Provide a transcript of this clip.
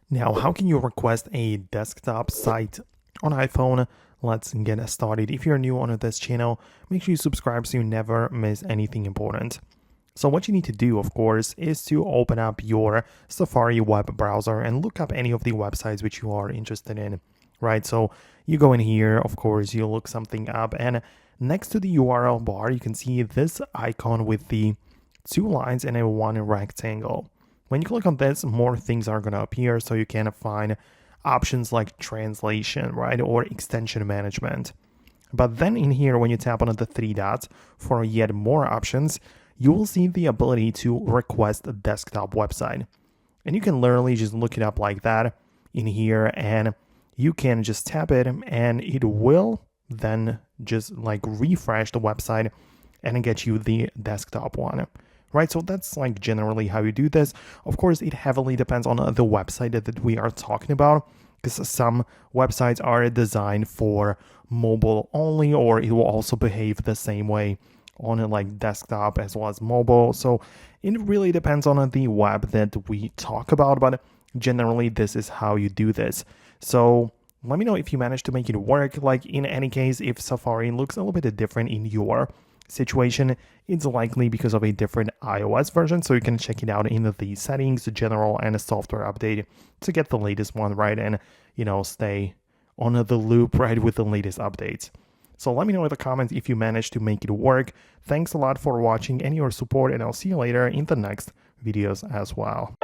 Now, how can you request a desktop site on iPhone? Let's get started. If you're new on this channel, make sure you subscribe so you never miss anything important. So what you need to do, of course, is to open up your Safari web browser and look up any of the websites which you are interested in, right? So you go in here, of course, you look something up, and next to the URL bar, you can see this icon with the two lines and a one rectangle. When you click on this, more things are going to appear, so you can find options like translation, right, or extension management. But then in here, when you tap on the three dots for yet more options, you will see the ability to request a desktop website. And you can literally just look it up like that in here, and you can just tap it and it will then just like refresh the website and get you the desktop one. Right, so that's like generally how you do this. Of course, it heavily depends on the website that we are talking about, because some websites are designed for mobile only, or it will also behave the same way on like desktop as well as mobile. So it really depends on the web that we talk about, but generally this is how you do this. So let me know if you managed to make it work. Like in any case, if Safari looks a little bit different in your situation, it's likely because of a different iOS version, so you can check it out in the settings, general, and a software update to get the latest one, right, and stay on the loop, right, with the latest updates. So let me know in the comments if you managed to make it work. Thanks a lot for watching and your support, and I'll see you later in the next videos as well.